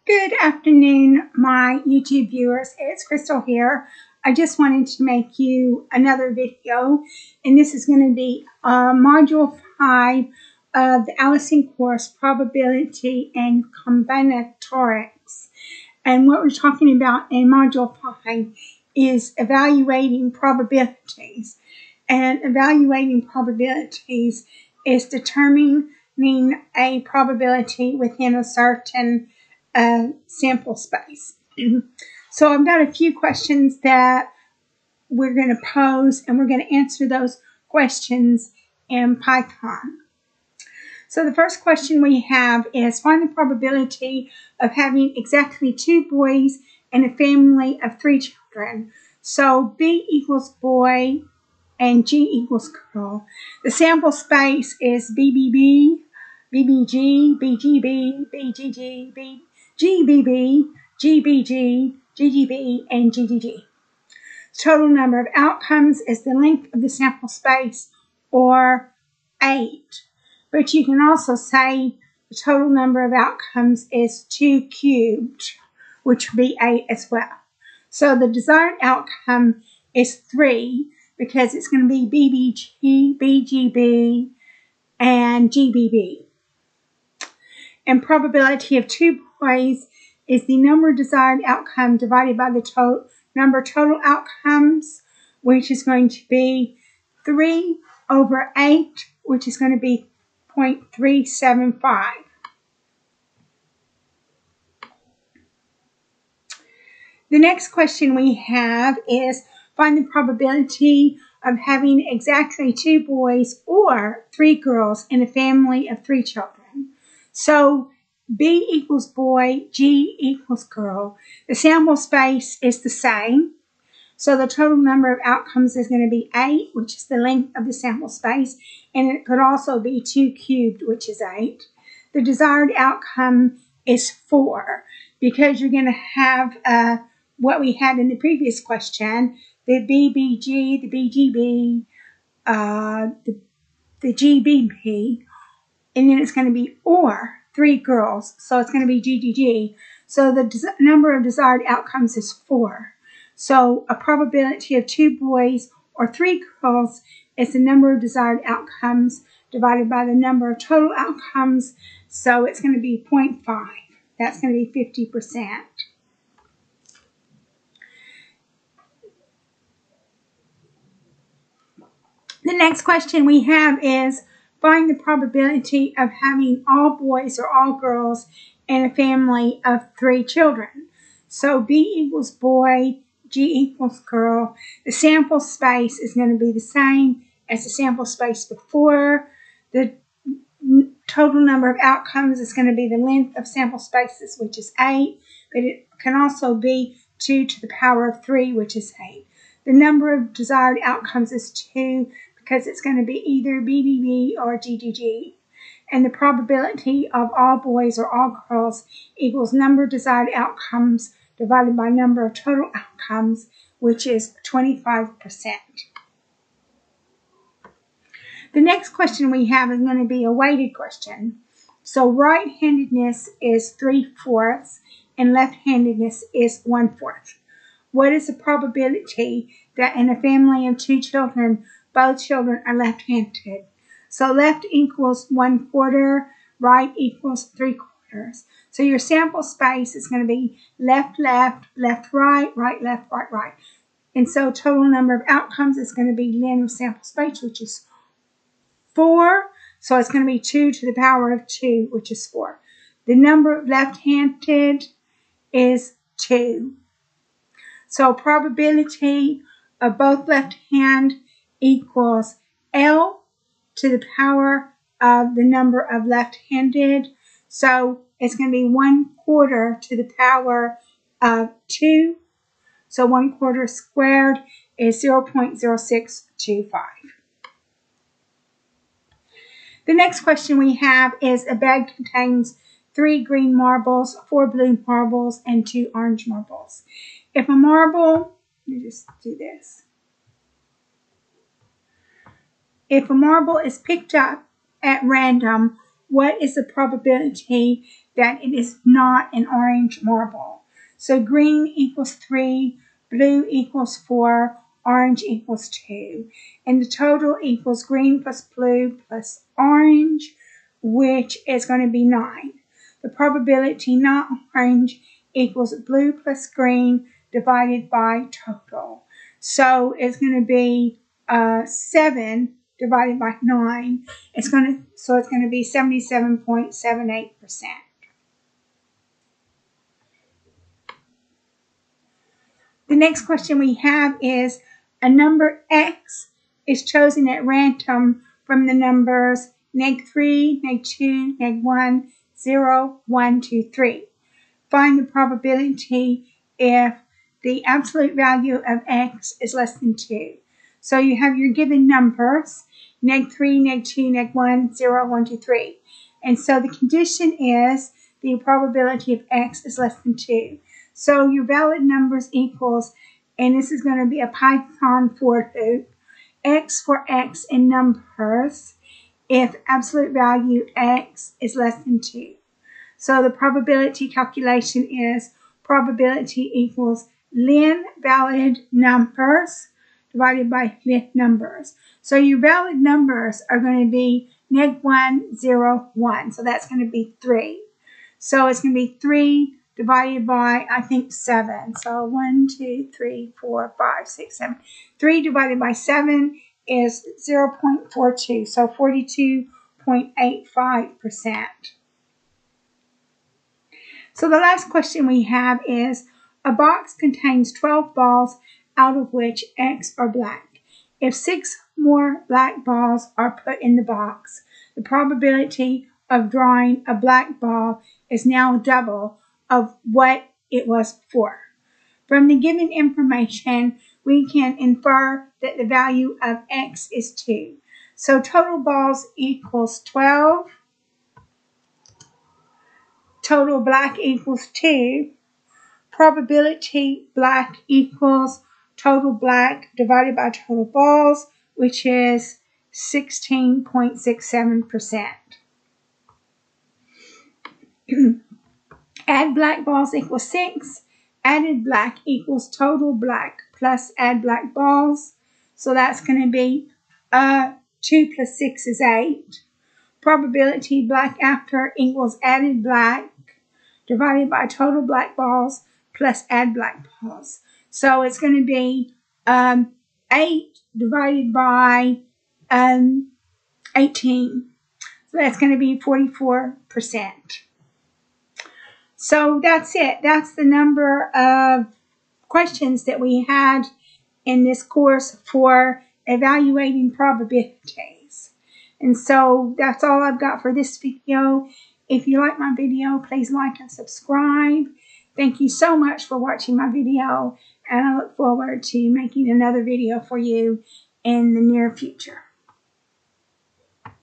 Good afternoon, my YouTube viewers. It's Crystal here. I just wanted to make you another video, and this is going to be Module 5 of the Alison course, Probability and Combinatorics. And what we're talking about in Module 5 is evaluating probabilities. And evaluating probabilities is determining a probability within a certain sample space. So I've got a few questions that we're going to pose, and we're going to answer those questions in Python. So the first question we have is, find the probability of having exactly 2 boys and a family of 3 children. So B equals boy and G equals girl. The sample space is BBB, BBG, BGB, BGG, GBB, GBG, GGB, and GGG. Total number of outcomes is the length of the sample space, or 8. But you can also say the total number of outcomes is 2 cubed, which would be 8 as well. So the desired outcome is 3, because it's going to be BBG, BGB, and GBB. And probability of 2 boys is the number of desired outcome divided by the number of total outcomes, which is going to be 3 over 8, which is going to be 0.375. The next question we have is, find the probability of having exactly 2 boys or 3 girls in a family of 3 children. So B equals boy, G equals girl. The sample space is the same. So the total number of outcomes is going to be 8, which is the length of the sample space. And it could also be 2 cubed, which is 8. The desired outcome is 4, because you're going to have what we had in the previous question, the BBG, the BGB, the GBB, and then it's going to be or 3 girls, so it's going to be GGG. So the number of desired outcomes is 4. So a probability of 2 boys or 3 girls is the number of desired outcomes divided by the number of total outcomes, so it's going to be 0.5. That's going to be 50%. The next question we have is, find the probability of having all boys or all girls in a family of 3 children. So B equals boy, G equals girl. The sample space is going to be the same as the sample space before. The total number of outcomes is going to be the length of sample spaces, which is 8, but it can also be 2 to the power of 3, which is 8. The number of desired outcomes is 2, because it's going to be either BBB or GGG. And the probability of all boys or all girls equals number of desired outcomes divided by number of total outcomes, which is 25%. The next question we have is going to be a weighted question. So right-handedness is 3/4 and left-handedness is 1/4. What is the probability that in a family of 2 children, both children are left-handed? So left equals 1/4, right equals 3/4. So your sample space is going to be left, left, left, right, right, left, right, right. And so total number of outcomes is going to be length of sample space, which is 4. So it's going to be 2 to the power of 2, which is 4. The number of left-handed is 2. So probability of both left hand equals L to the power of the number of left-handed. So it's going to be 1/4 to the power of 2. So 1/4 squared is 0.0625. The next question we have is, a bag contains 3 green marbles, 4 blue marbles, and 2 orange marbles. If a marble, let me just do this. If a marble is picked up at random, what is the probability that it is not an orange marble. So green equals 3, blue equals 4, orange equals 2. And the total equals green plus blue plus orange, which is going to be 9. The probability not orange equals blue plus green divided by total. So it's going to be 7 divided by 9. It's going to be 77.78%. The next question we have is a number x is chosen at random from the numbers -3, -2, -1, 0, 1, 2, 3. Find the probability if the absolute value of x is less than 2. So you have your given numbers, -3, -2, -1, 0, 1, 2, 3. And so the condition is the probability of x is less than 2. So your valid numbers equals, and this is going to be a Python for loop, x for x in numbers if absolute value x is less than 2. So the probability calculation is probability equals len valid numbers divided by len numbers. So your valid numbers are going to be -1, 0, 1. So that's going to be 3. So it's going to be 3 divided by, I think, 7. So 1, 2, 3, 4, 5, 6, 7. 3 divided by 7 is 0.42, so 42.85%. So the last question we have is, a box contains 12 balls, out of which X are black. If 6 more black balls are put in the box, the probability of drawing a black ball is now double of what it was before. From the given information, we can infer that the value of X is 2. So total balls equals 12. Total black equals 2. Probability black equals total black divided by total balls, which is 16.67%. Add black balls equals 6. Added black equals total black plus add black balls. So that's going to be 2 plus 6 is 8. Probability black after equals added black divided by total black balls plus add black balls. So it's going to be 8 divided by 18. So that's going to be 44%. So that's it. That's the number of questions that we had in this course for evaluating probabilities. And so that's all I've got for this video. If you like my video, please like and subscribe. Thank you so much for watching my video, and I look forward to making another video for you in the near future.